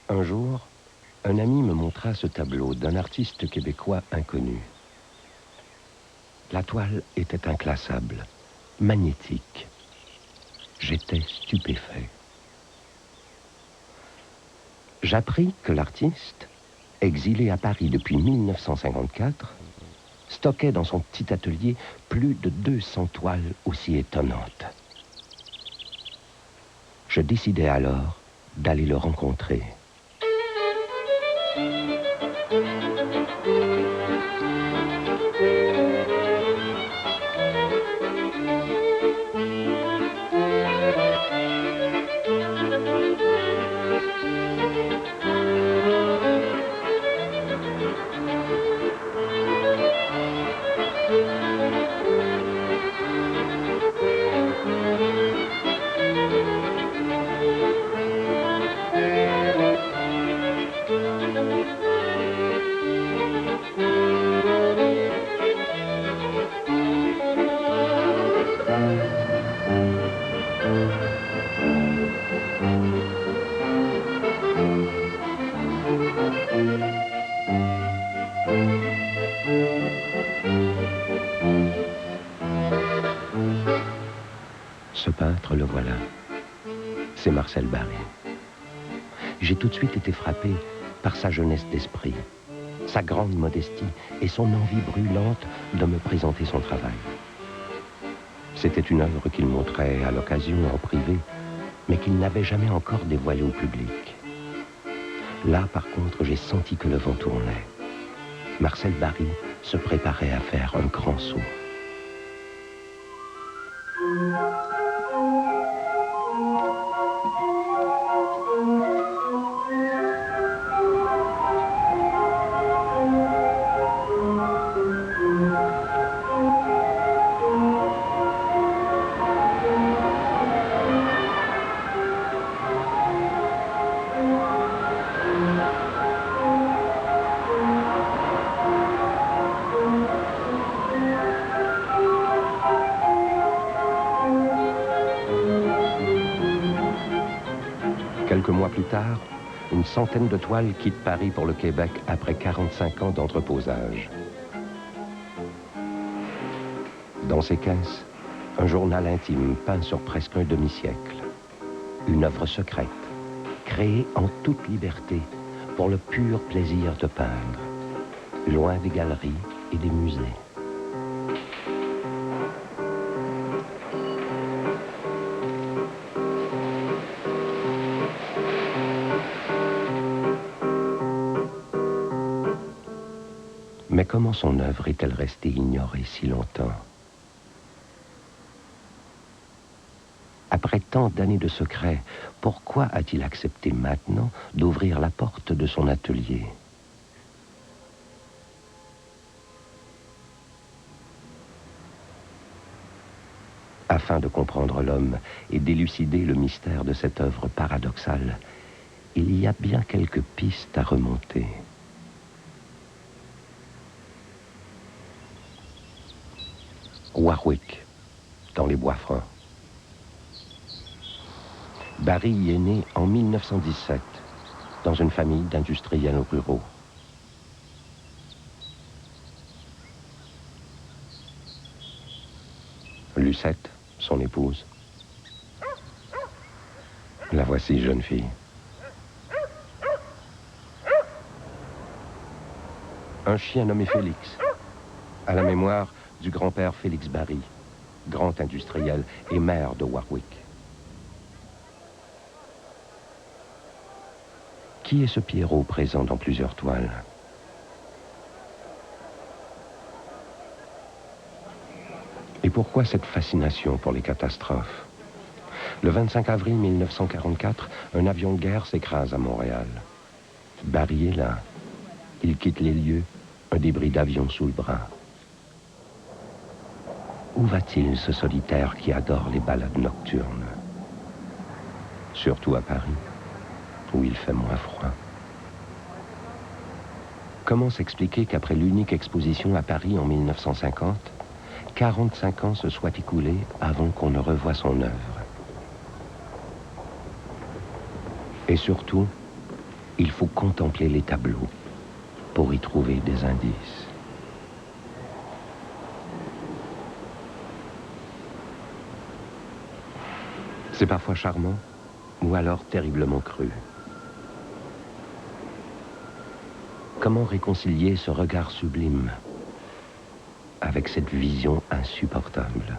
Un jour, un ami me montra ce tableau d'un artiste québécois inconnu. La toile était inclassable, magnétique. J'étais stupéfait. J'appris que l'artiste, exilé à Paris depuis 1954, stockait dans son petit atelier plus de 200 toiles aussi étonnantes. Je décidai alors d'aller le rencontrer. Ce peintre, le voilà. C'est Marcel Barry. J'ai tout de suite été frappé par sa jeunesse d'esprit, sa grande modestie et son envie brûlante de me présenter son travail. C'était une œuvre qu'il montrait à l'occasion en privé, mais qu'il n'avait jamais encore dévoilée au public. Là, par contre, j'ai senti que le vent tournait. Marcel Barry se préparait à faire un grand saut. Quelques mois plus tard, une centaine de toiles quittent Paris pour le Québec après 45 ans d'entreposage. Dans ces caisses, un journal intime peint sur presque un demi-siècle. Une œuvre secrète, créée en toute liberté pour le pur plaisir de peindre, loin des galeries et des musées. Mais comment son œuvre est-elle restée ignorée si longtemps? Après tant d'années de secret, pourquoi a-t-il accepté maintenant d'ouvrir la porte de son atelier? Afin de comprendre l'homme et d'élucider le mystère de cette œuvre paradoxale, il y a bien quelques pistes à remonter. Warwick, dans les Bois-Francs. Barry y est né en 1917, dans une famille d'industriels ruraux. Lucette, son épouse. La voici, jeune fille. Un chien nommé Félix, à la mémoire du grand-père Félix Barry, grand industriel et maire de Warwick. Qui est ce Pierrot présent dans plusieurs toiles? Et pourquoi cette fascination pour les catastrophes? Le 25 avril 1944, un avion de guerre s'écrase à Montréal. Barry est là. Il quitte les lieux, un débris d'avion sous le bras. Où va-t-il, ce solitaire qui adore les balades nocturnes? Surtout à Paris, où il fait moins froid. Comment s'expliquer qu'après l'unique exposition à Paris en 1950, 45 ans se soient écoulés avant qu'on ne revoie son œuvre? Et surtout, Il faut contempler les tableaux pour y trouver des indices. C'est parfois charmant, ou alors terriblement cru. Comment réconcilier ce regard sublime avec cette vision insupportable?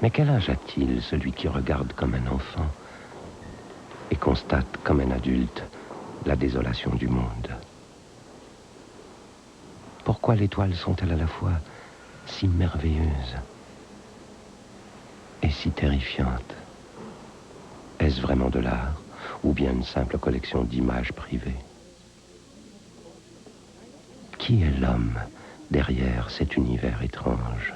Mais quel âge a-t-il, celui qui regarde comme un enfant et constate comme un adulte la désolation du monde? Pourquoi les toiles sont-elles à la fois si merveilleuses et si terrifiantes? Est-ce vraiment de l'art ou bien une simple collection d'images privées? Qui est l'homme derrière cet univers étrange?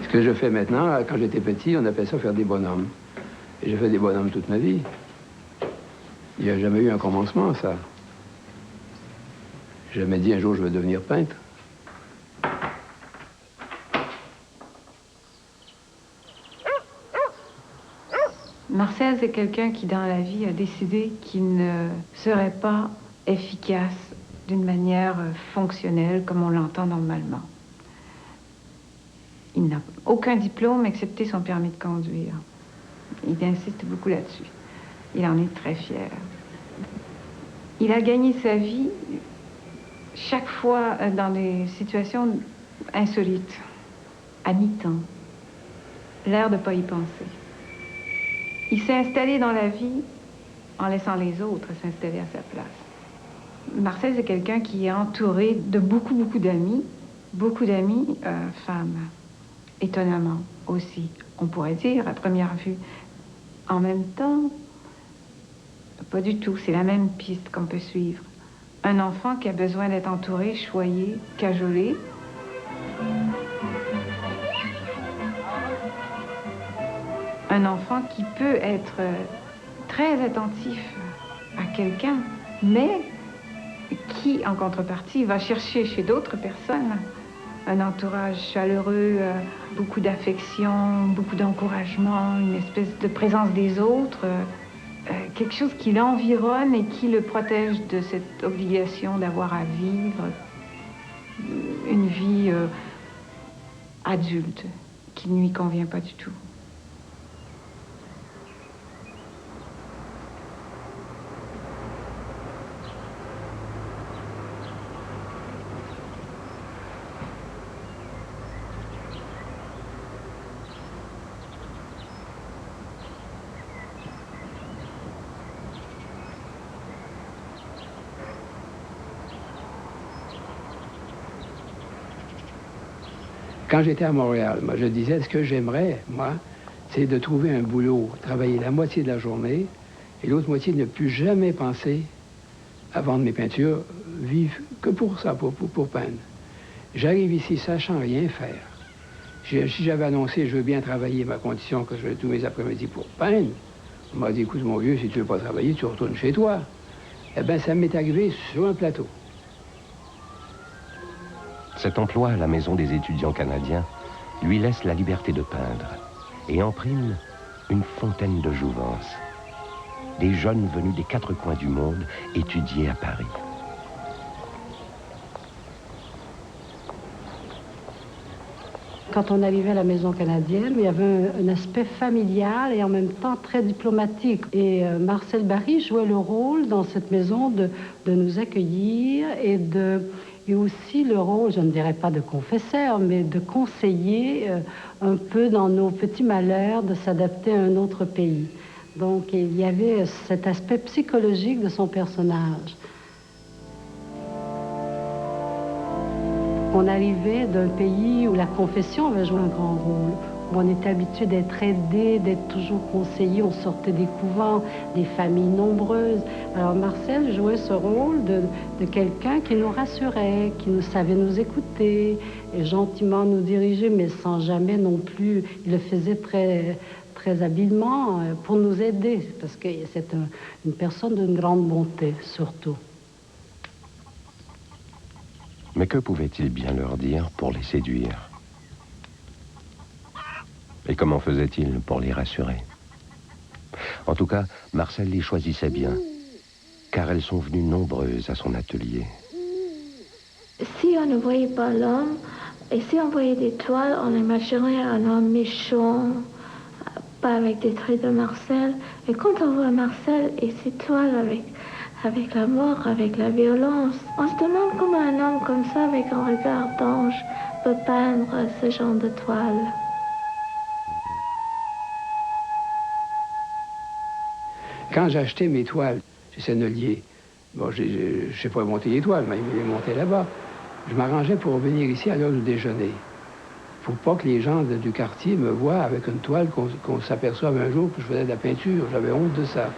Ce que je fais maintenant, quand j'étais petit, on appelait ça faire des bonhommes. Et j'ai fait des bonhommes toute ma vie. Il n'y a jamais eu un commencement à ça. J'ai jamais dit un jour je vais devenir peintre. Marcel, c'est quelqu'un qui, dans la vie, a décidé qu'il ne serait pas efficace d'une manière fonctionnelle comme on l'entend normalement. Il n'a aucun diplôme excepté son permis de conduire. Il insiste beaucoup là-dessus. Il en est très fier. Il a gagné sa vie chaque fois dans des situations insolites, à mi-temps, l'air de ne pas y penser. Il s'est installé dans la vie en laissant les autres s'installer à sa place. Marcel, c'est quelqu'un qui est entouré de beaucoup d'amis femmes, étonnamment aussi, on pourrait dire, à première vue. En même temps, pas du tout, c'est la même piste qu'on peut suivre. Un enfant qui a besoin d'être entouré, choyé, cajolé. Un enfant qui peut être très attentif à quelqu'un, mais qui, en contrepartie, va chercher chez d'autres personnes un entourage chaleureux, beaucoup d'affection, beaucoup d'encouragement, une espèce de présence des autres, quelque chose qui l'environne et qui le protège de cette obligation d'avoir à vivre une vie adulte qui ne lui convient pas du tout. Quand j'étais à Montréal, moi, je disais, ce que j'aimerais, moi, c'est de trouver un boulot, travailler la moitié de la journée, et l'autre moitié ne plus jamais penser à vendre mes peintures, vivre que pour ça, pour peindre. J'arrive ici sachant rien faire. Si j'avais annoncé, je veux bien travailler, ma condition, que je vais tous mes après-midi pour peindre, on m'a dit, écoute, mon vieux, si tu veux pas travailler, tu retournes chez toi. Eh bien, ça m'est arrivé sur un plateau. Cet emploi à la Maison des étudiants canadiens lui laisse la liberté de peindre et en prime une fontaine de jouvence. Des jeunes venus des 4 coins du monde étudier à Paris. Quand on arrivait à la Maison canadienne, il y avait un aspect familial et en même temps très diplomatique. Et Marcel Barry jouait le rôle dans cette maison de nous accueillir et aussi le rôle, je ne dirais pas de confesseur, mais de conseiller un peu dans nos petits malheurs, de s'adapter à un autre pays. Donc il y avait cet aspect psychologique de son personnage. On arrivait d'un pays où la confession avait joué un grand rôle, où on était habitué d'être aidé, d'être toujours conseillé, on sortait des couvents, des familles nombreuses. Alors Marcel jouait ce rôle de quelqu'un qui nous rassurait, qui nous savait nous écouter, et gentiment nous diriger, mais sans jamais non plus, il le faisait très habilement pour nous aider, parce que c'est une personne d'une grande bonté, surtout. Mais que pouvait-il bien leur dire pour les séduire? Et comment faisait-il pour les rassurer? En tout cas, Marcel les choisissait bien, car elles sont venues nombreuses à son atelier. Si on ne voyait pas l'homme, et si on voyait des toiles, on imaginerait un homme méchant, pas avec des traits de Marcel. Et quand on voit Marcel et ses toiles avec la mort, avec la violence, on se demande comment un homme comme ça, avec un regard d'ange, peut peindre ce genre de toile. Quand j'ai acheté mes toiles chez Sennelier, bon, je ne sais pas monter les toiles, mais il les montait là-bas. Je m'arrangeais pour venir ici à l'heure du déjeuner. Pour pas que les gens du quartier me voient avec une toile qu'on s'aperçoive un jour que je faisais de la peinture. J'avais honte de ça.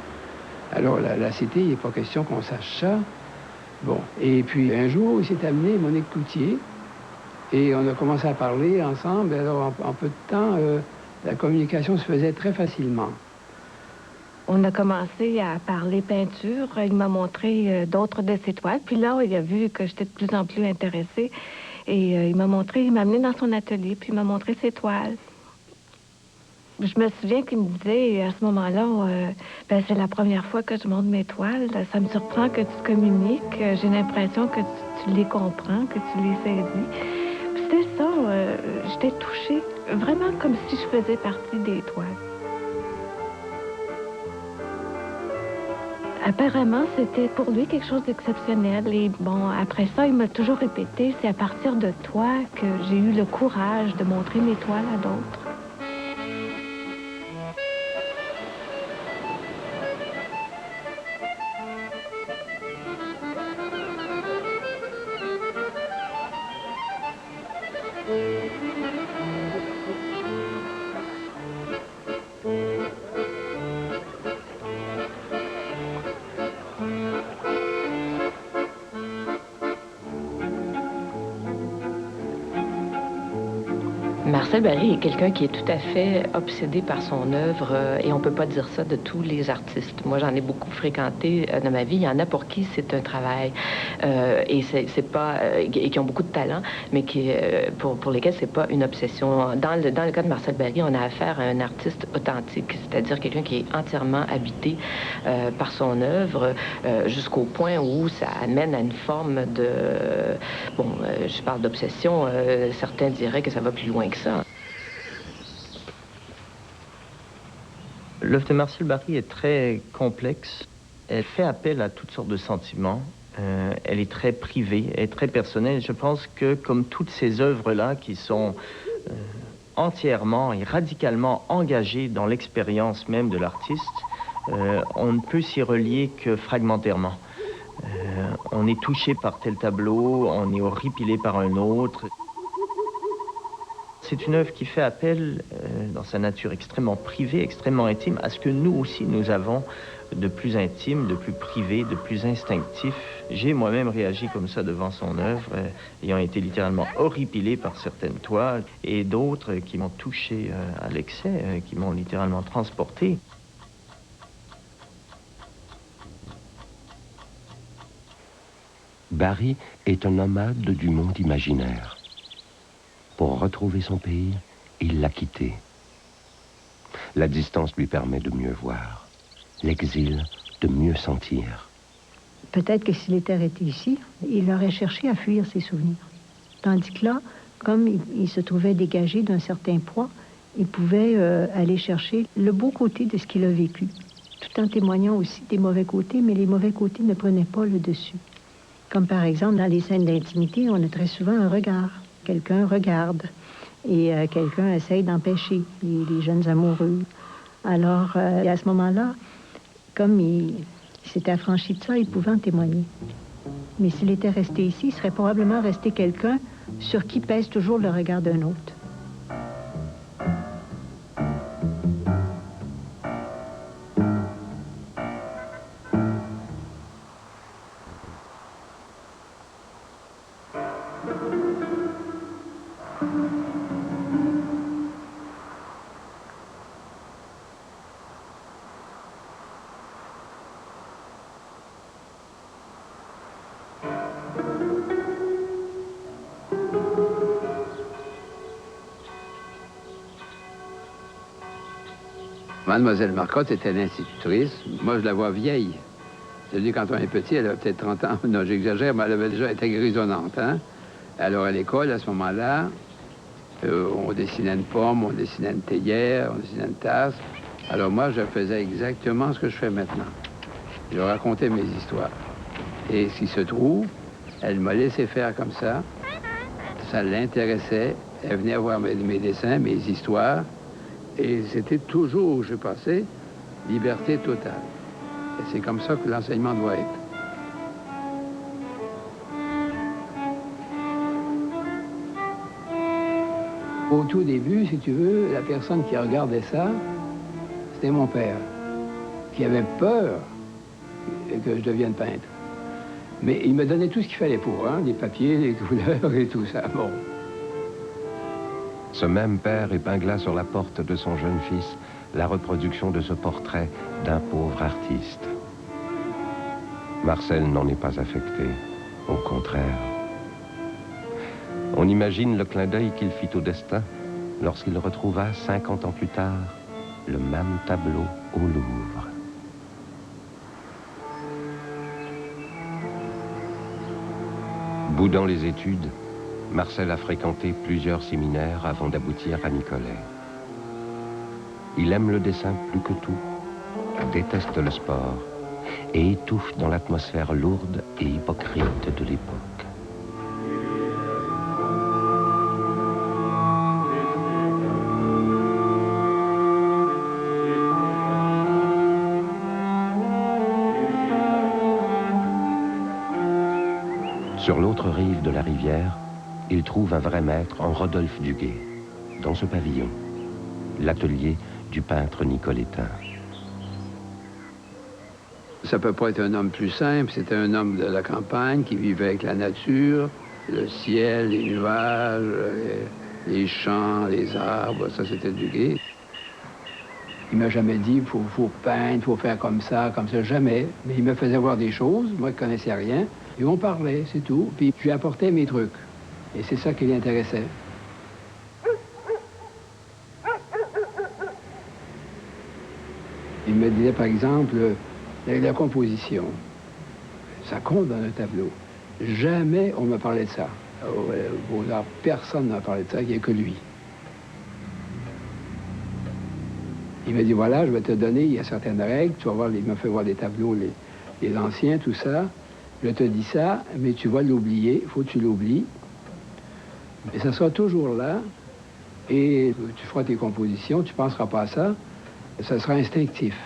Alors, la cité, il n'est pas question qu'on sache ça. Bon, et puis un jour, il s'est amené Monique Cloutier, et on a commencé à parler ensemble. Et alors, en peu de temps, la communication se faisait très facilement. On a commencé à parler peinture. Il m'a montré d'autres de ses toiles. Puis là, il a vu que j'étais de plus en plus intéressée. Et il m'a amené dans son atelier, puis il m'a montré ses toiles. Je me souviens qu'il me disait à ce moment-là, ben, c'est la première fois que je montre mes toiles. Ça me surprend que tu communiques. J'ai l'impression que tu les comprends, que tu les saisis. Puis c'était ça, j'étais touchée, vraiment comme si je faisais partie des toiles. Apparemment, c'était pour lui quelque chose d'exceptionnel. Et bon, après ça, il m'a toujours répété, c'est à partir de toi que j'ai eu le courage de montrer mes toiles à d'autres. Marcel Barry est quelqu'un qui est tout à fait obsédé par son œuvre et on peut pas dire ça de tous les artistes. Moi, j'en ai beaucoup fréquenté dans ma vie. Il y en a pour qui c'est un travail et c'est pas et qui ont beaucoup de talent, mais qui pour lesquels c'est pas une obsession. Dans le cas de Marcel Barry, on a affaire à un artiste authentique, c'est-à-dire quelqu'un qui est entièrement habité par son œuvre jusqu'au point où ça amène à une forme de je parle d'obsession. Certains diraient que ça va plus loin que ça. L'œuvre de Marcel Barry est très complexe. Elle fait appel à toutes sortes de sentiments. Elle est très privée, elle est très personnelle. Je pense que, comme toutes ces œuvres-là qui sont entièrement et radicalement engagées dans l'expérience même de l'artiste, on ne peut s'y relier que fragmentairement. On est touché par tel tableau, on est horripilé par un autre. C'est une œuvre qui fait appel, dans sa nature extrêmement privée, extrêmement intime, à ce que nous aussi, nous avons de plus intime, de plus privé, de plus instinctif. J'ai moi-même réagi comme ça devant son œuvre, ayant été littéralement horripilé par certaines toiles, et d'autres qui m'ont touché à l'excès, qui m'ont littéralement transporté. Barry est un nomade du monde imaginaire. Pour retrouver son pays, il l'a quitté. La distance lui permet de mieux voir, l'exil de mieux sentir. Peut-être que si les terres étaient ici, il aurait cherché à fuir ses souvenirs. Tandis que là, comme il se trouvait dégagé d'un certain poids, il pouvait aller chercher le beau côté de ce qu'il a vécu, tout en témoignant aussi des mauvais côtés, mais les mauvais côtés ne prenaient pas le dessus. Comme par exemple, dans les scènes d'intimité, on a très souvent un regard. Quelqu'un regarde et quelqu'un essaye d'empêcher les jeunes amoureux. Alors, à ce moment-là, comme il s'était affranchi de ça, il pouvait en témoigner. Mais s'il était resté ici, il serait probablement resté quelqu'un sur qui pèse toujours le regard d'un autre. Mademoiselle Marcotte était l'institutrice. Moi, je la vois vieille. C'est-à-dire, quand on est petit, elle avait peut-être 30 ans. Non, j'exagère, mais elle avait déjà été grisonnante, hein? Alors, à l'école, à ce moment-là, on dessinait une pomme, on dessinait une théière, on dessinait une tasse. Alors, moi, je faisais exactement ce que je fais maintenant. Je racontais mes histoires. Et ce qui se trouve, elle m'a laissé faire comme ça. Ça l'intéressait. Elle venait voir mes dessins, mes histoires. Et c'était toujours où je passais, liberté totale. Et c'est comme ça que l'enseignement doit être. Au tout début, si tu veux, la personne qui regardait ça, c'était mon père, qui avait peur que je devienne peintre. Mais il me donnait tout ce qu'il fallait pour, hein, les papiers, les couleurs et tout ça. Bon. Ce même père épingla sur la porte de son jeune fils la reproduction de ce portrait d'un pauvre artiste. Marcel n'en est pas affecté, au contraire. On imagine le clin d'œil qu'il fit au destin lorsqu'il retrouva, 50 ans plus tard, le même tableau au Louvre. Boudant les études, Marcel a fréquenté plusieurs séminaires avant d'aboutir à Nicolet. Il aime le dessin plus que tout, déteste le sport et étouffe dans l'atmosphère lourde et hypocrite de l'époque. Sur l'autre rive de la rivière, il trouve un vrai maître en Rodolphe Duguay, dans ce pavillon, l'atelier du peintre nicolétain. Ça peut pas être un homme plus simple, c'était un homme de la campagne qui vivait avec la nature, le ciel, les nuages, les champs, les arbres, ça c'était Duguay. Il m'a jamais dit, faut peindre, faut faire comme ça, jamais. Mais il me faisait voir des choses, moi je connaissais rien, et on parlait, c'est tout. Puis je lui apportais mes trucs, et c'est ça qui l'intéressait. Il me disait, par exemple, la composition. Ça compte dans un tableau. Jamais on me parlait de ça. Au Beaux-Arts, personne ne m'a parlé de ça, il n'y a que lui. Il m'a dit, voilà, je vais te donner, il y a certaines règles, tu vas voir, il m'a fait voir des tableaux, les anciens, tout ça. Je te dis ça, mais tu vas l'oublier, il faut que tu l'oublies. Et ça sera toujours là, et tu feras tes compositions, tu ne penseras pas à ça, ça sera instinctif.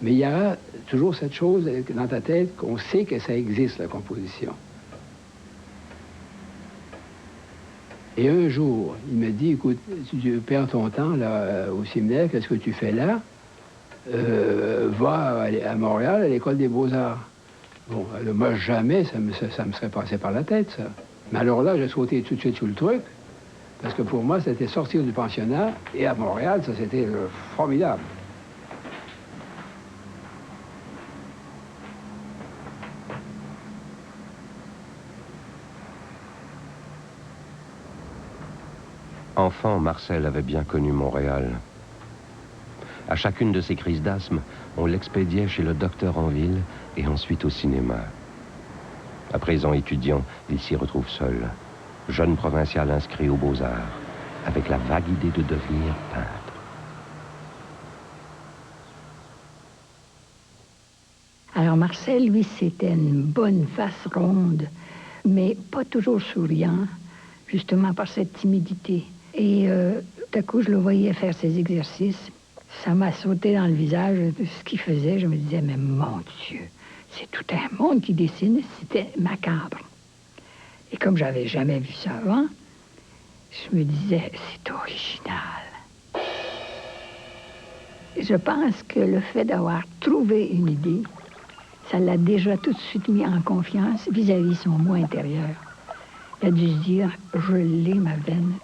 Mais il y aura toujours cette chose dans ta tête qu'on sait que ça existe, la composition. Et un jour, il m'a dit, écoute, si tu perds ton temps là, au séminaire, qu'est-ce que tu fais là? Va à Montréal, à l'École des Beaux-Arts. Bon, alors, moi, jamais ça me serait passé par la tête, ça. Mais alors là, j'ai sauté tout de suite sur le truc, parce que pour moi, c'était sortir du pensionnat, et à Montréal, ça, c'était formidable. Enfant, Marcel avait bien connu Montréal. À chacune de ses crises d'asthme, on l'expédiait chez le docteur en ville et ensuite au cinéma. À présent étudiant, il s'y retrouve seul, jeune provincial inscrit aux Beaux-Arts, avec la vague idée de devenir peintre. Alors Marcel, lui, c'était une bonne face ronde, mais pas toujours souriant, justement par cette timidité. Et tout à coup, je le voyais faire ses exercices. Ça m'a sauté dans le visage, ce qu'il faisait. Je me disais, mais mon Dieu, c'est tout un monde qui dessine. C'était macabre. Et comme j'avais jamais vu ça avant, je me disais, c'est original. Et je pense que le fait d'avoir trouvé une idée, ça l'a déjà tout de suite mis en confiance vis-à-vis son moi intérieur. Il a dû se dire, je l'ai, ma veine.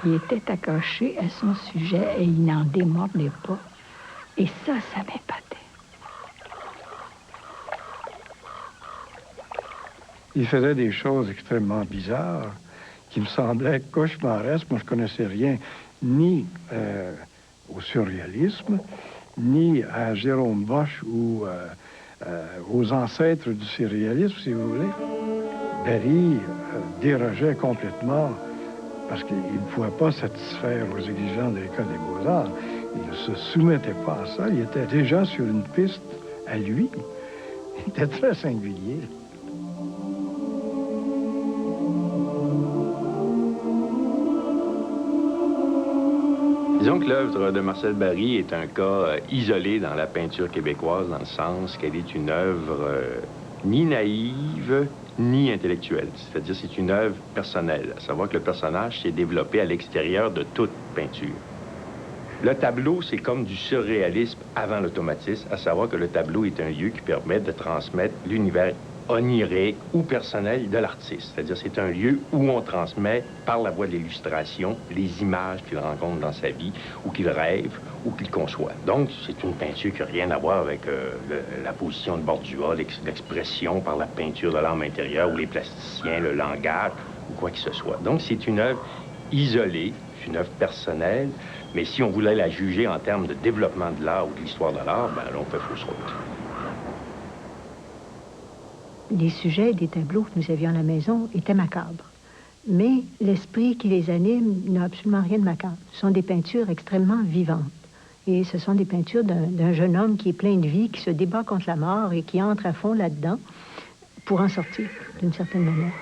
Il était accroché à son sujet et il n'en démordait pas. Et ça m'épatait. Il faisait des choses extrêmement bizarres qui me semblaient cauchemardesques. Moi, je ne connaissais rien, ni au surréalisme, ni à Jérôme Bosch ou aux ancêtres du surréalisme, si vous voulez. Barye dérogeait complètement parce qu'il ne pouvait pas satisfaire aux exigences de l'École des Beaux-Arts. Il ne se soumettait pas à ça. Il était déjà sur une piste à lui. Il était très singulier. Disons que l'œuvre de Marcel Barye est un cas isolé dans la peinture québécoise, dans le sens qu'elle est une œuvre ni naïve, ni intellectuelle. C'est-à-dire c'est une œuvre personnelle, à savoir que le personnage s'est développé à l'extérieur de toute peinture. Le tableau, c'est comme du surréalisme avant l'automatisme, à savoir que le tableau est un lieu qui permet de transmettre l'univers onirique ou personnel de l'artiste. C'est-à-dire c'est un lieu où on transmet, par la voie de l'illustration, les images qu'il rencontre dans sa vie, ou qu'il rêve, ou qu'il conçoit. Donc, c'est une peinture qui n'a rien à voir avec la position de bordure, l'expression par la peinture de l'âme intérieure, ou les plasticiens, le langage, ou quoi que ce soit. Donc, c'est une œuvre isolée, une œuvre personnelle, mais si on voulait la juger en termes de développement de l'art ou de l'histoire de l'art, ben là, on fait fausse route. Les sujets des tableaux que nous avions à la maison étaient macabres. Mais l'esprit qui les anime n'a absolument rien de macabre. Ce sont des peintures extrêmement vivantes. Et ce sont des peintures d'un jeune homme qui est plein de vie, qui se débat contre la mort et qui entre à fond là-dedans pour en sortir, d'une certaine manière.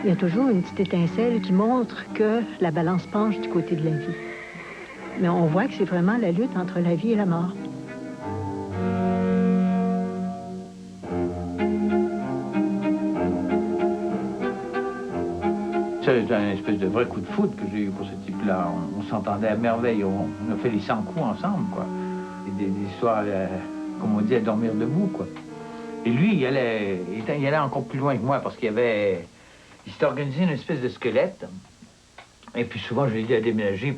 Il y a toujours une petite étincelle qui montre que la balance penche du côté de la vie. Mais on voit que c'est vraiment la lutte entre la vie et la mort. C'est un espèce de vrai coup de foudre que j'ai eu pour ce type-là. On s'entendait à merveille, on a fait les 100 coups ensemble, quoi. Et des histoires, comme on dit, à dormir debout, quoi. Et lui, il allait encore plus loin que moi, parce qu'il s'était organisé une espèce de squelette. Et puis souvent, je lui ai dit à déménager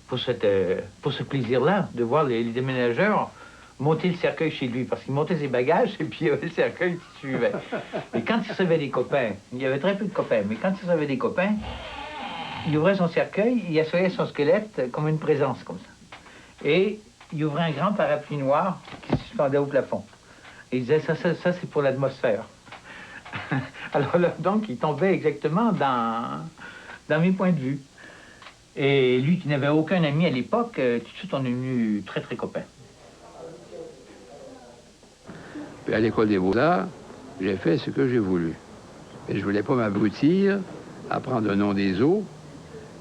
pour ce plaisir-là, de voir les déménageurs monter le cercueil chez lui, parce qu'il montait ses bagages et puis il y avait le cercueil qui suivait. Et quand il recevait des copains, il y avait très peu de copains, mais quand il recevait des copains, il ouvrait son cercueil, il assoyait son squelette comme une présence, comme ça. Et il ouvrait un grand parapluie noir qui se suspendait au plafond. Et il disait, ça c'est pour l'atmosphère. Alors là, donc, il tombait exactement dans mes points de vue. Et lui qui n'avait aucun ami à l'époque, tout de suite, on est devenus très, très copains. Puis à l'École des Beaux-Arts, j'ai fait ce que j'ai voulu. Et je ne voulais pas m'abrutir à prendre le nom des eaux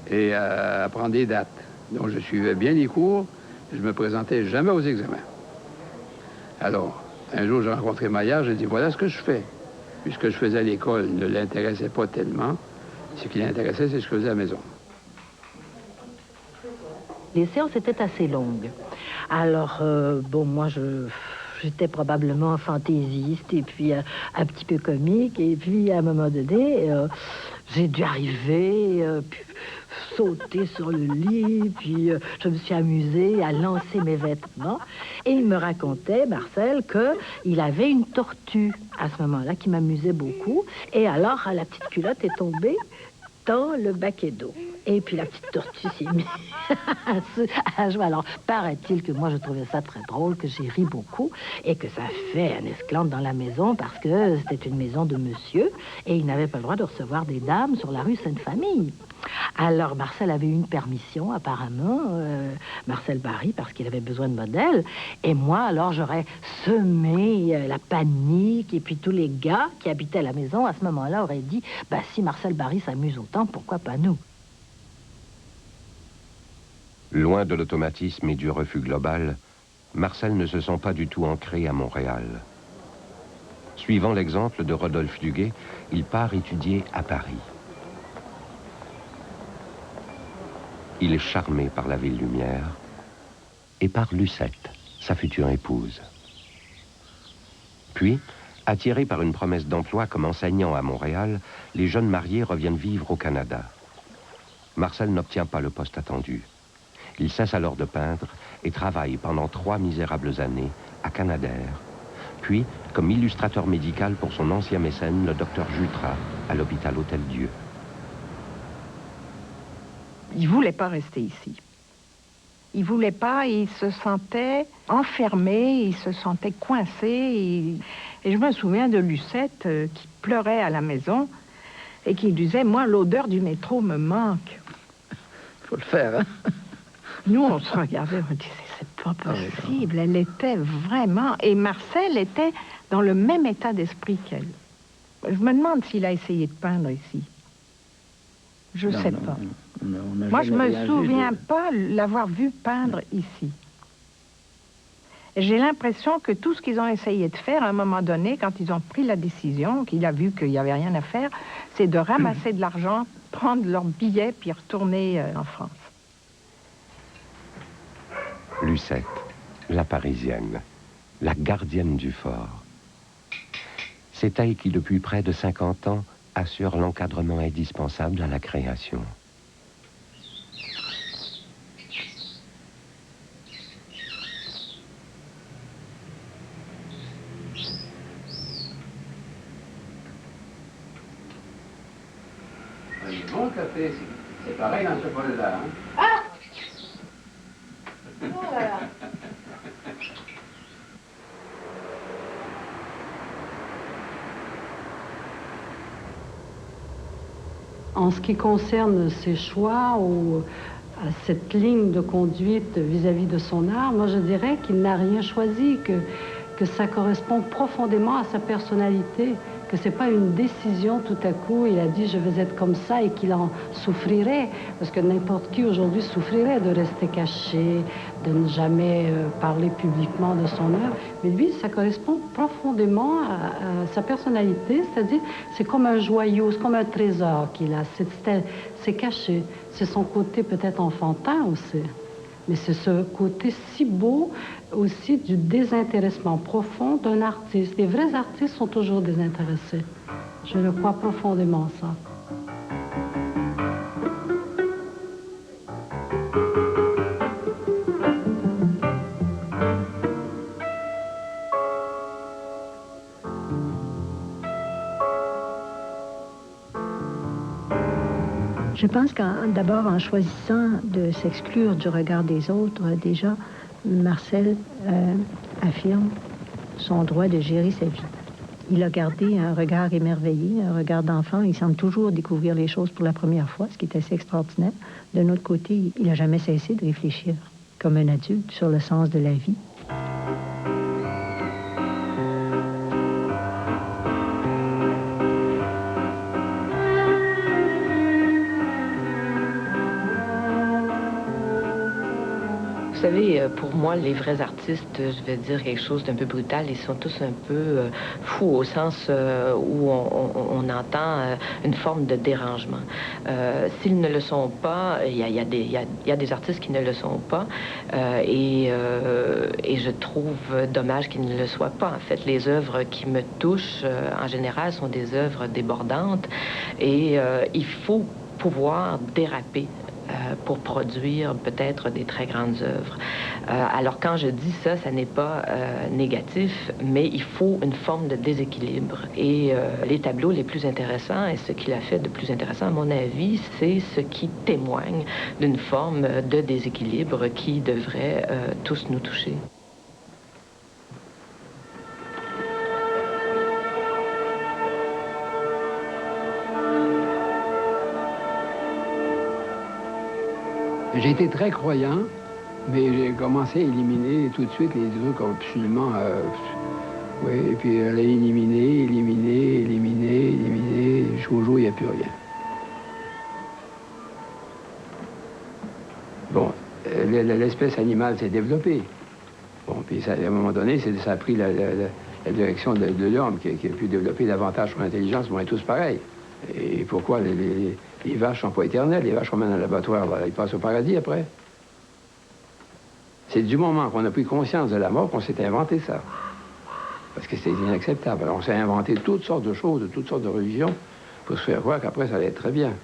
et à prendre des dates. Donc je suivais bien les cours et je me présentais jamais aux examens. Alors, un jour, j'ai rencontré Maillard, j'ai dit, voilà ce que je fais. Puis ce que je faisais à l'école ne l'intéressait pas tellement. Ce qui l'intéressait, c'est ce que je faisais à la maison. Les séances étaient assez longues. Alors, bon, moi, j'étais probablement fantaisiste et puis un petit peu comique. Et puis, à un moment donné, j'ai dû arriver, puis sauter sur le lit, puis je me suis amusée à lancer mes vêtements. Et il me racontait, Marcel, qu'il avait une tortue à ce moment-là qui m'amusait beaucoup. Et alors, la petite culotte est tombée dans le baquet d'eau. Et puis la petite tortue s'est mise à jouer. Alors, paraît-il que moi, je trouvais ça très drôle, que j'ai ri beaucoup, et que ça fait un esclandre dans la maison parce que c'était une maison de monsieur, et il n'avait pas le droit de recevoir des dames sur la rue Sainte-Famille. Alors, Marcel avait eu une permission, apparemment, Marcel Barye, parce qu'il avait besoin de modèles. Et moi, alors, j'aurais semé la panique, et puis tous les gars qui habitaient à la maison, à ce moment-là, auraient dit, bah, si Marcel Barye s'amuse autant, pourquoi pas nous? Loin de l'automatisme et du refus global, Marcel ne se sent pas du tout ancré à Montréal. Suivant l'exemple de Rodolphe Duguay, il part étudier à Paris. Il est charmé par la ville lumière et par Lucette, sa future épouse. Puis, attirés par une promesse d'emploi comme enseignant à Montréal, les jeunes mariés reviennent vivre au Canada. Marcel n'obtient pas le poste attendu. Il cesse alors de peindre et travaille pendant 3 misérables années à Canadair, puis comme illustrateur médical pour son ancien mécène, le docteur Jutras, à l'hôpital Hôtel-Dieu. Il ne voulait pas rester ici. Il voulait pas, il se sentait enfermé, il se sentait coincé. Et je me souviens de Lucette qui pleurait à la maison et qui disait, moi, l'odeur du métro me manque. Faut le faire, hein? Nous, on se regardait, on disait, c'est pas possible. Elle était vraiment... Et Marcel était dans le même état d'esprit qu'elle. Je me demande s'il a essayé de peindre ici. Je sais pas. Moi, je me souviens pas l'avoir vu peindre ici. J'ai l'impression que tout ce qu'ils ont essayé de faire, à un moment donné, quand ils ont pris la décision, qu'il a vu qu'il n'y avait rien à faire, c'est de ramasser de l'argent, prendre leurs billets, puis retourner en France. Lucette, la Parisienne, la gardienne du fort. C'est elle qui, depuis près de 50 ans, assure l'encadrement indispensable à la création. Un bon café, c'est pareil dans ce bol-là. Hein? Ah! Oh là là. En ce qui concerne ses choix ou cette ligne de conduite vis-à-vis de son art, moi je dirais qu'il n'a rien choisi, que ça correspond profondément à sa personnalité, que c'est pas une décision tout à coup, il a dit je vais être comme ça et qu'il en souffrirait, parce que n'importe qui aujourd'hui souffrirait de rester caché, de ne jamais parler publiquement de son œuvre. Mais lui, ça correspond profondément à sa personnalité, c'est-à-dire c'est comme un joyau, c'est comme un trésor qu'il a, c'est caché, c'est son côté peut-être enfantin aussi. Mais c'est ce côté si beau aussi du désintéressement profond d'un artiste. Les vrais artistes sont toujours désintéressés. Je le crois profondément, ça. Je pense d'abord en choisissant de s'exclure du regard des autres, déjà, Marcel affirme son droit de gérer sa vie. Il a gardé un regard émerveillé, un regard d'enfant. Il semble toujours découvrir les choses pour la première fois, ce qui est assez extraordinaire. D'un autre côté, il n'a jamais cessé de réfléchir comme un adulte sur le sens de la vie. Vous savez, pour moi, les vrais artistes, je vais dire quelque chose d'un peu brutal, ils sont tous un peu fous au sens où on entend une forme de dérangement. S'ils ne le sont pas, il y a des artistes qui ne le sont pas, et je trouve dommage qu'ils ne le soient pas. En fait, les œuvres qui me touchent, en général, sont des œuvres débordantes, et il faut pouvoir déraper pour produire peut-être des très grandes œuvres. Alors quand je dis ça, ça n'est pas négatif, mais il faut une forme de déséquilibre. Et les tableaux les plus intéressants, et ce qu'il a fait de plus intéressant à mon avis, c'est ce qui témoigne d'une forme de déséquilibre qui devrait tous nous toucher. J'ai été très croyant, mais j'ai commencé à éliminer tout de suite les trucs absolument... oui, et puis elle a éliminé, jusqu'au jour où il n'y a plus rien. Bon, l'espèce animale s'est développée. Bon, puis ça, à un moment donné, ça a pris la direction de l'homme qui a pu développer davantage son intelligence. Bon, on est tous pareils. Et pourquoi les vaches sont pas éternelles? Les vaches qu'on met dans l'abattoir, ils passent au paradis après. C'est du moment qu'on a pris conscience de la mort qu'on s'est inventé ça. Parce que c'est inacceptable. Alors on s'est inventé toutes sortes de choses, toutes sortes de religions, pour se faire croire qu'après ça allait être très bien.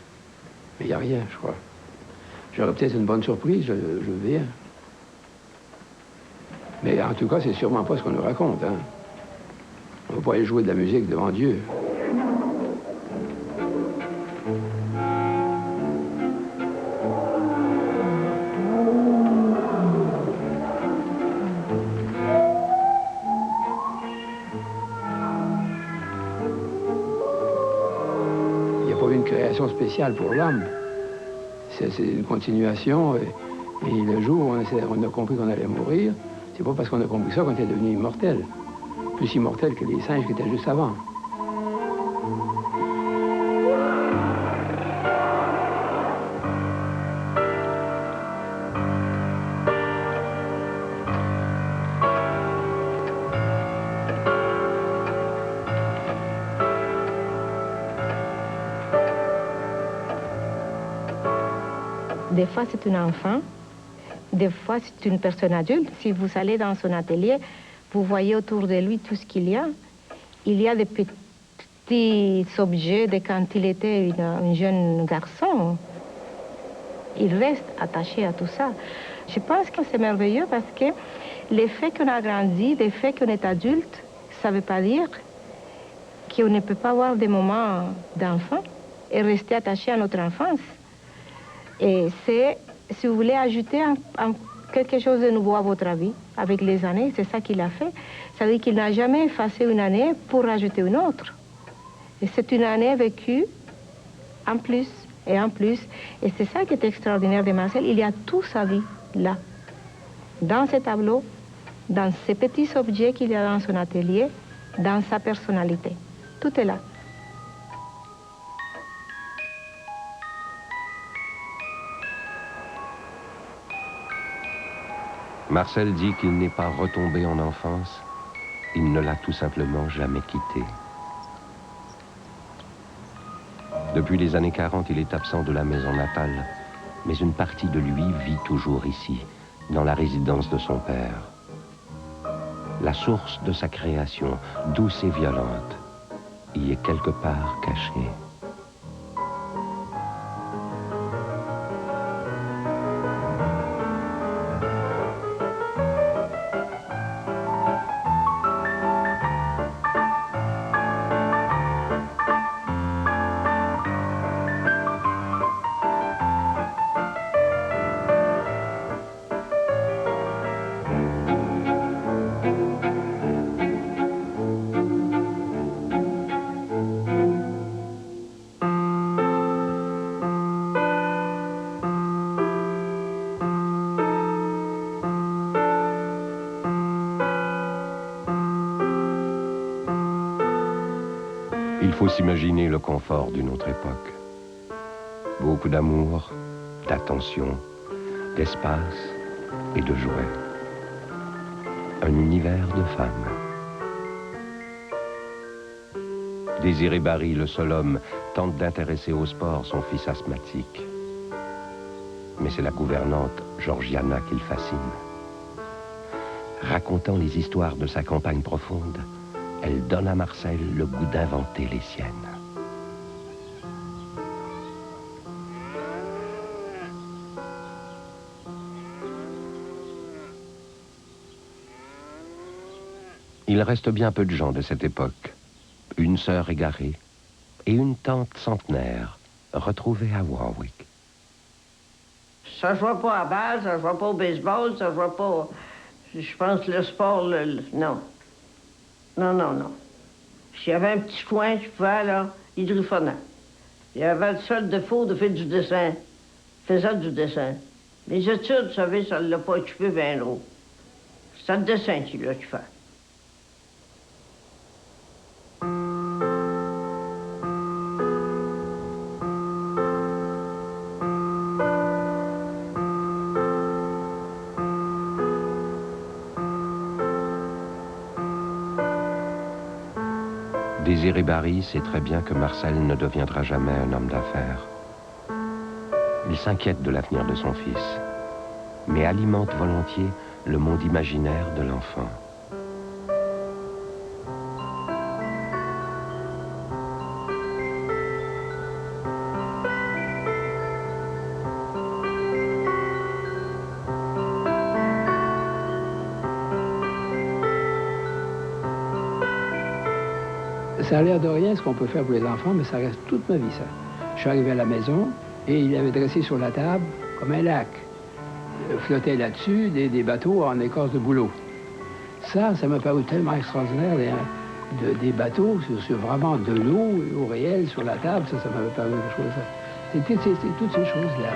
Mais il n'y a rien, je crois. J'aurais peut-être une bonne surprise, je veux dire. Mais en tout cas, c'est sûrement pas ce qu'on nous raconte, hein. On ne va pas aller jouer de la musique devant Dieu. pas une création spéciale pour l'homme. C'est une continuation. Et le jour où on a compris qu'on allait mourir, c'est pas parce qu'on a compris ça qu'on était devenu immortel. Plus immortel que les singes qui étaient juste avant. Des fois, c'est un enfant. Des fois, c'est une personne adulte. Si vous allez dans son atelier, vous voyez autour de lui tout ce qu'il y a. Il y a des petits objets de quand il était un jeune garçon. Il reste attaché à tout ça. Je pense que c'est merveilleux parce que le fait qu'on a grandi, le fait qu'on est adulte, ça ne veut pas dire qu'on ne peut pas avoir des moments d'enfant et rester attaché à notre enfance. Et c'est, si vous voulez ajouter quelque chose de nouveau à votre vie, avec les années, c'est ça qu'il a fait. Ça veut dire qu'il n'a jamais effacé une année pour rajouter une autre. Et c'est une année vécue en plus et en plus. Et c'est ça qui est extraordinaire de Marcel. Il y a toute sa vie là, dans ces tableaux, dans ces petits objets qu'il y a dans son atelier, dans sa personnalité. Tout est là. Marcel dit qu'il n'est pas retombé en enfance, il ne l'a tout simplement jamais quitté. Depuis les années 40, il est absent de la maison natale, mais une partie de lui vit toujours ici, dans la résidence de son père. La source de sa création, douce et violente, y est quelque part cachée. Il faut s'imaginer le confort d'une autre époque. Beaucoup d'amour, d'attention, d'espace et de jouets. Un univers de femmes. Désiré Barry, le seul homme, tente d'intéresser au sport son fils asthmatique. Mais c'est la gouvernante Georgiana qui le fascine. Racontant les histoires de sa campagne profonde, elle donne à Marcel le goût d'inventer les siennes. Il reste bien peu de gens de cette époque. Une sœur égarée et une tante centenaire retrouvée à Warwick. Ça ne joue pas à balle, ça ne joue pas au baseball, ça ne joue pas... Je pense le sport, non. Non, non, non. S'il y avait un petit coin, je pouvais, là, il griffonnait. Il y avait le seul défaut de faire du dessin. Il faisait du dessin. Les études, vous savez, ça ne l'a pas occupé bien gros. C'est le dessin qu'il a occupé. Désiré Barry sait très bien que Marcel ne deviendra jamais un homme d'affaires. Il s'inquiète de l'avenir de son fils, mais alimente volontiers le monde imaginaire de l'enfant. Ça a l'air de rien ce qu'on peut faire pour les enfants, mais ça reste toute ma vie, ça. Je suis arrivé à la maison et il avait dressé sur la table comme un lac. Flottaient là-dessus des bateaux en écorce de bouleau. Ça m'a paru tellement extraordinaire des bateaux, sur vraiment de l'eau réelle sur la table, ça m'avait paru quelque chose. C'était toutes ces choses-là.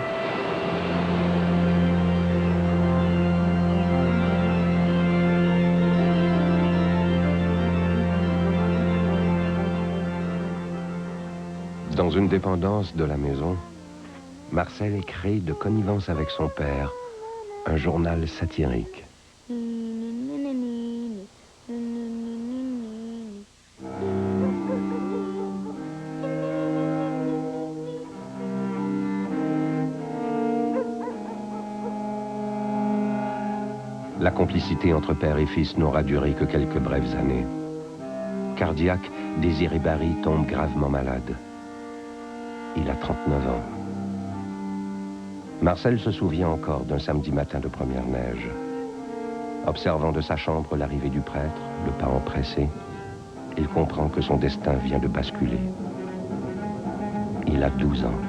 Dans une dépendance de la maison, Marcel écrit de connivence avec son père un journal satirique. La complicité entre père et fils n'aura duré que quelques brèves années. Cardiaque, Désiré Barry tombe gravement malade. Il a 39 ans. Marcel se souvient encore d'un samedi matin de première neige. Observant de sa chambre l'arrivée du prêtre, le pas empressé, il comprend que son destin vient de basculer. Il a 12 ans.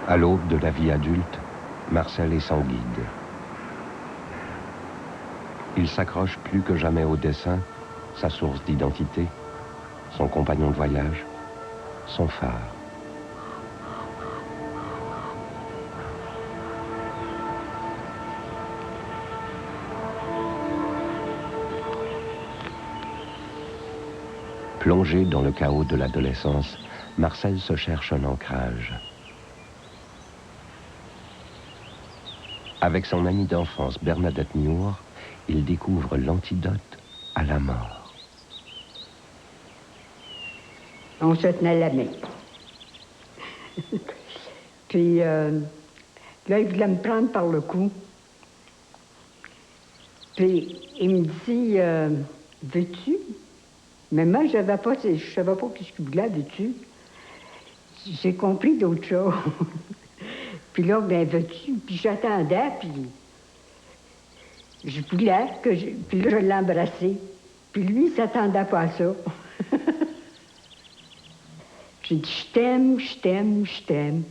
À l'aube de la vie adulte, Marcel est sans guide. Il s'accroche plus que jamais au dessin, sa source d'identité, son compagnon de voyage, son phare. Plongé dans le chaos de l'adolescence, Marcel se cherche un ancrage. Avec son amie d'enfance Bernadette Muir, il découvre l'antidote à la mort. On se tenait la main. Puis là, il voulait me prendre par le cou. Puis il me dit, veux-tu? Mais moi, je savais pas ce qu'il voulait, veux-tu? J'ai compris d'autres choses. Puis là, ben, veux-tu? Puis j'attendais, puis je voulais que je... Puis là, je l'ai embrassé. Puis lui, il s'attendait pas à ça. J'ai dit, je t'aime, je t'aime, je t'aime.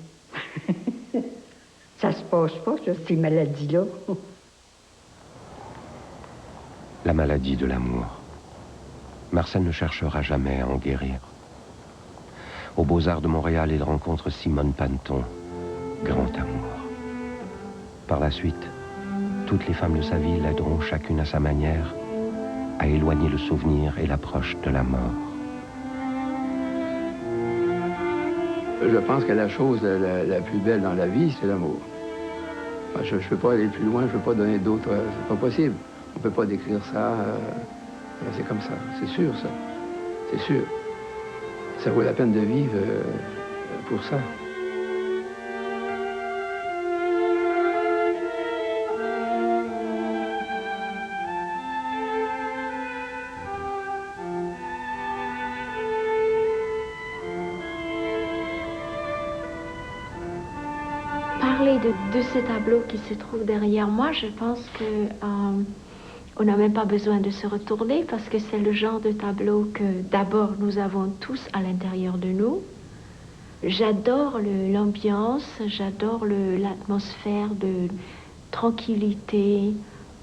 Ça se passe pas, ça, ces maladies-là. La maladie de l'amour. Marcel ne cherchera jamais à en guérir. Aux Beaux-Arts de Montréal, il rencontre Simone Panton. Grand amour. Par la suite, toutes les femmes de sa vie l'aideront chacune à sa manière à éloigner le souvenir et l'approche de la mort. Je pense que la chose la plus belle dans la vie, c'est l'amour. Je ne peux pas aller plus loin, je ne peux pas donner d'autres... c'est pas possible. On ne peut pas décrire ça. C'est comme ça. C'est sûr, ça. C'est sûr. Ça vaut la peine de vivre pour ça. Parler de ce tableau qui se trouve derrière moi, je pense que on n'a même pas besoin de se retourner parce que c'est le genre de tableau que d'abord nous avons tous à l'intérieur de nous. J'adore l'ambiance, j'adore l'atmosphère de tranquillité.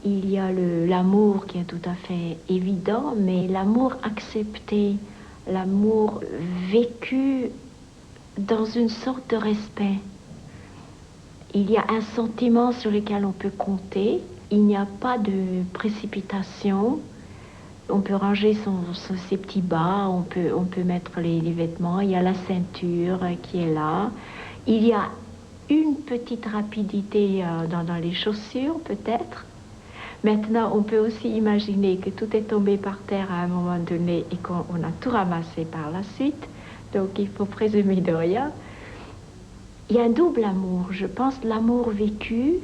Il y a l'amour qui est tout à fait évident, mais l'amour accepté, l'amour vécu dans une sorte de respect. Il y a un sentiment sur lequel on peut compter. Il n'y a pas de précipitation. On peut ranger ses petits bas, on peut mettre les vêtements. Il y a la ceinture qui est là. Il y a une petite rapidité dans les chaussures, peut-être. Maintenant, on peut aussi imaginer que tout est tombé par terre à un moment donné et qu'on a tout ramassé par la suite. Donc, il faut présumer de rien. Il y a un double amour, je pense, l'amour vécu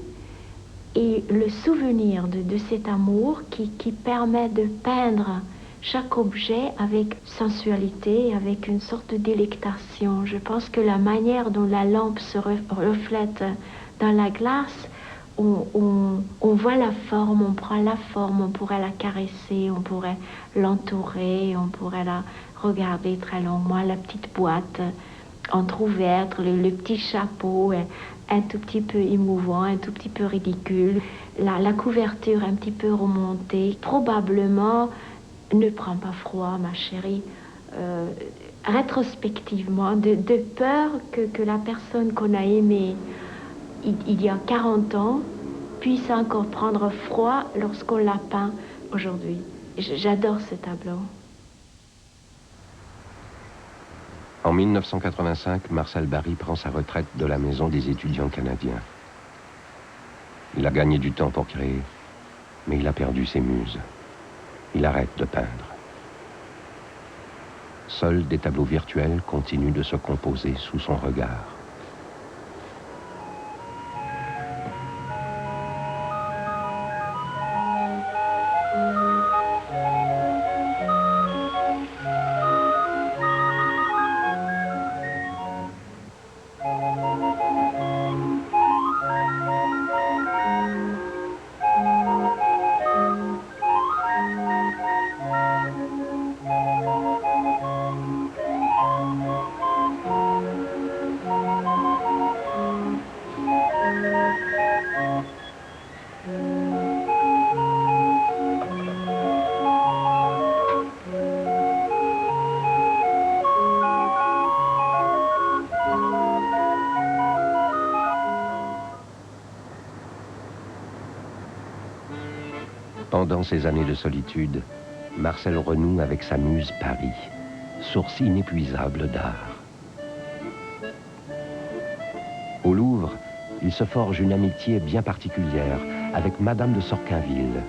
et le souvenir de cet amour qui permet de peindre chaque objet avec sensualité, avec une sorte de délectation. Je pense que la manière dont la lampe se reflète dans la glace, on voit la forme, on prend la forme, on pourrait la caresser, on pourrait l'entourer, on pourrait la regarder très longuement, la petite boîte entrouverte, le petit chapeau, un tout petit peu émouvant, un tout petit peu ridicule, la couverture un petit peu remontée. Probablement, ne prends pas froid, ma chérie. Rétrospectivement, de peur que la personne qu'on a aimée il y a 40 ans puisse encore prendre froid lorsqu'on l'a peint aujourd'hui. J'adore ce tableau. En 1985, Marcel Barry prend sa retraite de la Maison des étudiants canadiens. Il a gagné du temps pour créer, mais il a perdu ses muses. Il arrête de peindre. Seuls des tableaux virtuels continuent de se composer sous son regard. Pendant ces années de solitude, Marcel renoue avec sa muse Paris, source inépuisable d'art. Au Louvre, il se forge une amitié bien particulière avec Madame de Sorquinville,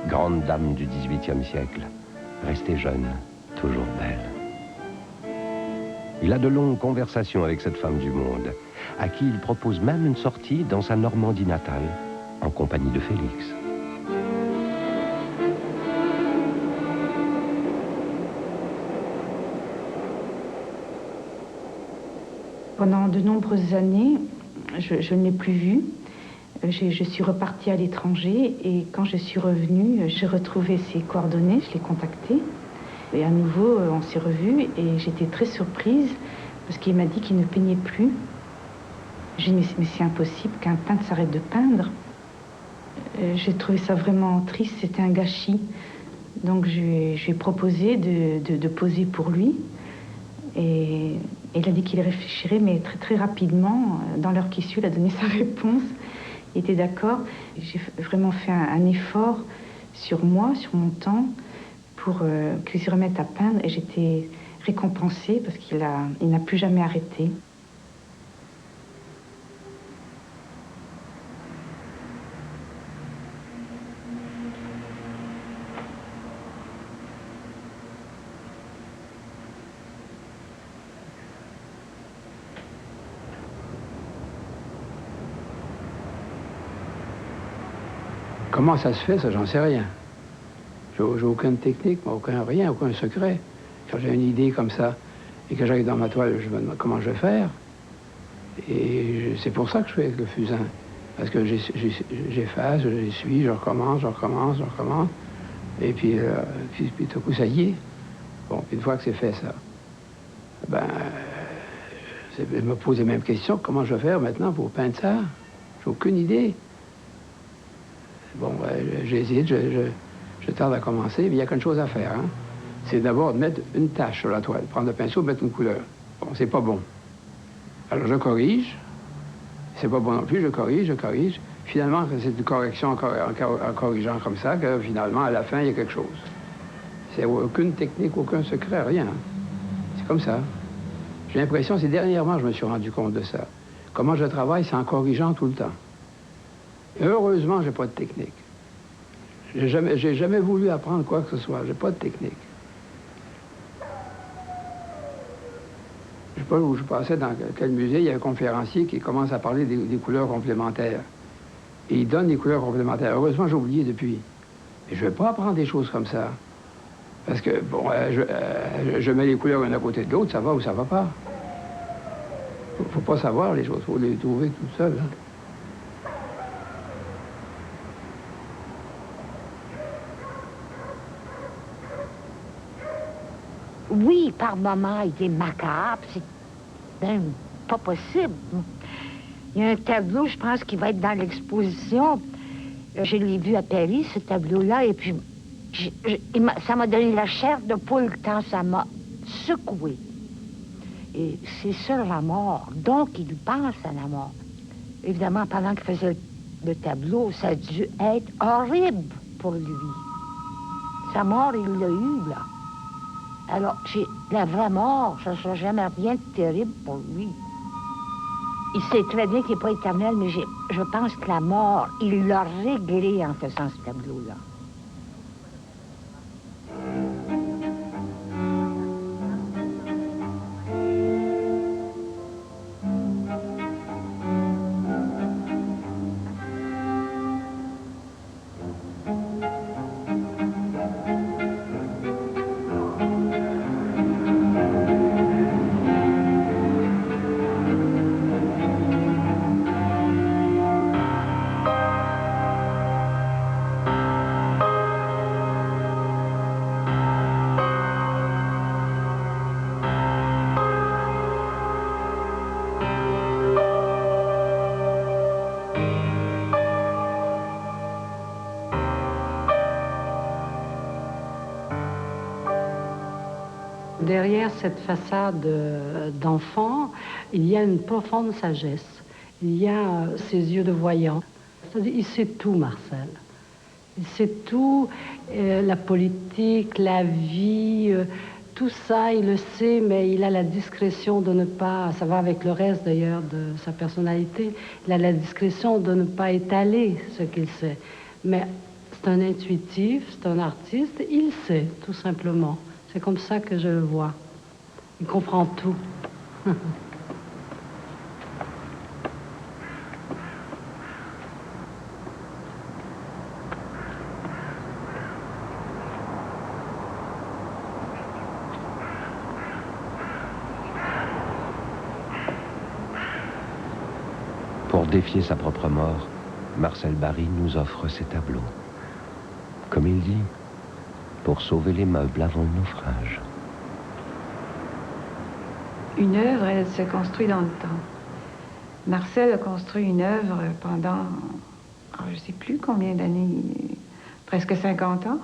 grande dame du XVIIIe siècle, restée jeune, toujours belle. Il a de longues conversations avec cette femme du monde, à qui il propose même une sortie dans sa Normandie natale, en compagnie de Félix. Pendant de nombreuses années, je ne l'ai plus vu. Je suis repartie à l'étranger et quand je suis revenue, j'ai retrouvé ses coordonnées, je l'ai contacté. Et à nouveau, on s'est revus et j'étais très surprise parce qu'il m'a dit qu'il ne peignait plus. J'ai dit, mais c'est impossible qu'un peintre s'arrête de peindre. J'ai trouvé ça vraiment triste, c'était un gâchis. Donc je lui ai proposé de poser pour lui. Et il a dit qu'il réfléchirait, mais très très rapidement, dans l'heure qui suit, il a donné sa réponse. Il était d'accord. J'ai vraiment fait un effort sur moi, sur mon temps, pour qu'il se remette à peindre. Et j'étais récompensée parce qu'il n'a plus jamais arrêté. Comment ça se fait, ça, j'en sais rien. J'ai aucune technique, aucun secret. Quand j'ai une idée comme ça et que j'arrive dans ma toile, je me demande comment je vais faire. Et c'est pour ça que je fais avec le fusain. Parce que j'efface, j'essuie, je recommence. Et puis tout à coup, ça y est. Bon, une fois que c'est fait, ça, je me pose les mêmes questions. Comment je vais faire maintenant pour peindre ça? J'ai aucune idée. Bon, j'hésite, je tarde à commencer, mais il y a qu'une chose à faire. Hein. C'est d'abord de mettre une tache sur la toile, prendre le pinceau, mettre une couleur. Bon, c'est pas bon. Alors je corrige. C'est pas bon non plus, je corrige. Finalement, c'est une correction en corrigeant comme ça que finalement, à la fin, il y a quelque chose. C'est aucune technique, aucun secret, rien. C'est comme ça. J'ai l'impression, c'est dernièrement que je me suis rendu compte de ça. Comment je travaille, c'est en corrigeant tout le temps. Et heureusement, j'ai pas de technique. J'ai jamais voulu apprendre quoi que ce soit. J'ai pas de technique. Je sais pas où je passais, dans quel musée, il y a un conférencier qui commence à parler des couleurs complémentaires. Et il donne des couleurs complémentaires. Heureusement, j'ai oublié depuis. Et je vais pas apprendre des choses comme ça. Parce que, bon, je mets les couleurs l'une à côté de l'autre, ça va ou ça va pas. Faut pas savoir les choses, faut les trouver tout seul. Hein. Oui, par moments, il est macabre. C'est même pas possible. Il y a un tableau, je pense, qui va être dans l'exposition. Je l'ai vu à Paris, ce tableau-là, et puis ça m'a donné la chair de poule quand ça m'a secoué. Et c'est sur la mort. Donc, il pense à la mort. Évidemment, pendant qu'il faisait le tableau, ça a dû être horrible pour lui. Sa mort, il l'a eu, là. Alors, la vraie mort, ça ne sera jamais rien de terrible pour lui. Il sait très bien qu'il n'est pas éternel, mais je pense que la mort, il l'a réglé en faisant ce tableau-là. Derrière cette façade d'enfant, il y a une profonde sagesse. Il y a ses yeux de voyant. C'est-à-dire, il sait tout, Marcel. Il sait tout, la politique, la vie, tout ça, il le sait, mais il a la discrétion de ne pas, ça va avec le reste d'ailleurs de sa personnalité, il a la discrétion de ne pas étaler ce qu'il sait. Mais c'est un intuitif, c'est un artiste, il sait, tout simplement. C'est comme ça que je le vois. Il comprend tout. Pour défier sa propre mort, Marcel Barry nous offre ses tableaux. Comme il dit, pour sauver les meubles avant le naufrage. Une œuvre, elle se construit dans le temps. Marcel a construit une œuvre pendant, je ne sais plus combien d'années, presque 50 ans.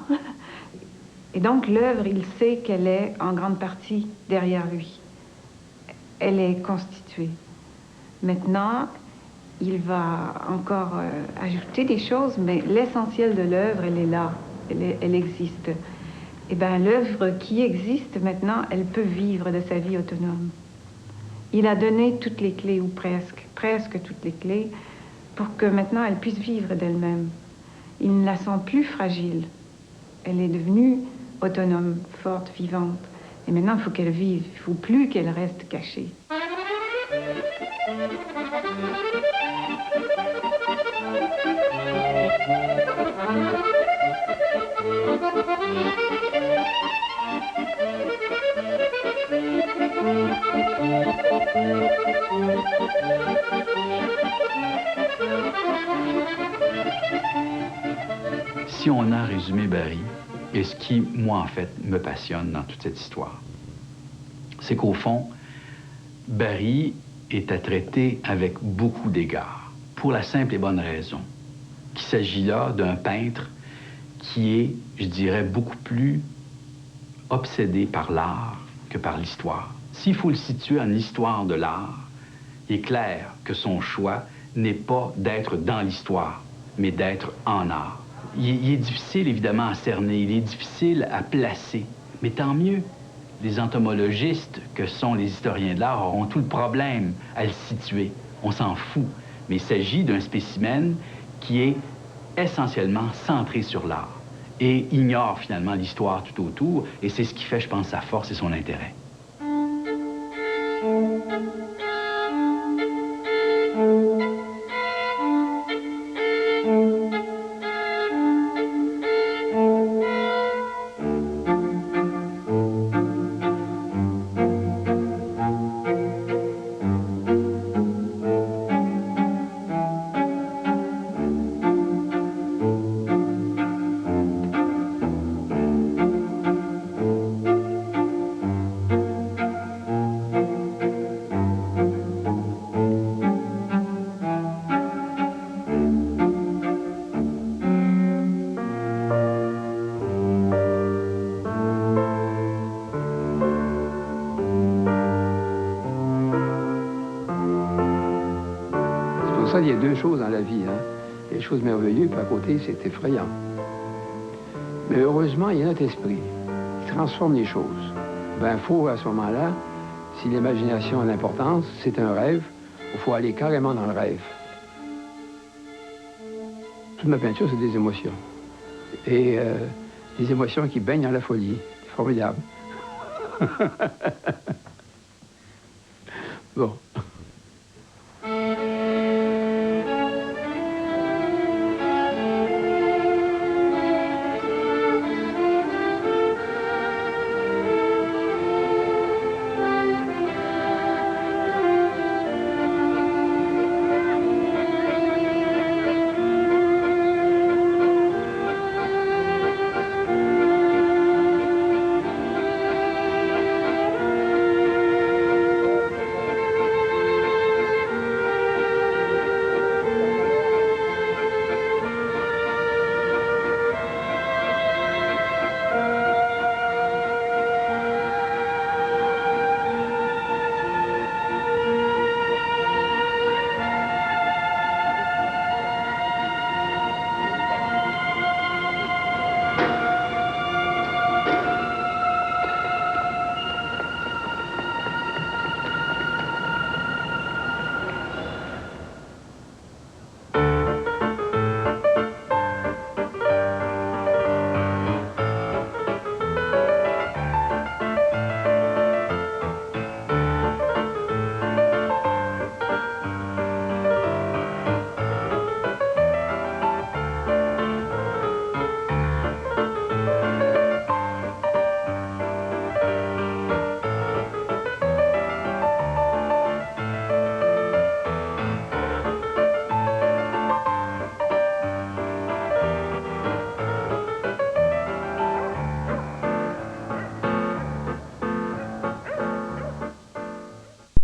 Et donc l'œuvre, il sait qu'elle est en grande partie derrière lui. Elle est constituée. Maintenant, il va encore ajouter des choses, mais l'essentiel de l'œuvre, elle est là. Elle existe. Eh bien, l'œuvre qui existe maintenant, elle peut vivre de sa vie autonome. Il a donné toutes les clés, ou presque toutes les clés, pour que maintenant elle puisse vivre d'elle-même. Il ne la sent plus fragile. Elle est devenue autonome, forte, vivante. Et maintenant, il faut qu'elle vive. Il ne faut plus qu'elle reste cachée. Si on a résumé Barry, et ce qui, moi, en fait, me passionne dans toute cette histoire, c'est qu'au fond, Barry est à traiter avec beaucoup d'égards, pour la simple et bonne raison qu'il s'agit là d'un peintre qui est, je dirais, beaucoup plus obsédé par l'art que par l'histoire. S'il faut le situer en histoire de l'art, il est clair que son choix n'est pas d'être dans l'histoire, mais d'être en art. Il est difficile, évidemment, à cerner, il est difficile à placer, mais tant mieux. Les entomologistes, que sont les historiens de l'art, auront tout le problème à le situer. On s'en fout. Mais il s'agit d'un spécimen qui est essentiellement centré sur l'art et ignore finalement l'histoire tout autour, et c'est ce qui fait, je pense, sa force et son intérêt. Il y a deux choses dans la vie, hein. Les choses merveilleuses, puis à côté, c'est effrayant. Mais heureusement, il y a notre esprit qui transforme les choses. Ben, il faut, à ce moment-là, si l'imagination a l'importance, c'est un rêve, il faut aller carrément dans le rêve. Toute ma peinture, c'est des émotions. Et des émotions qui baignent dans la folie. C'est formidable. Bon.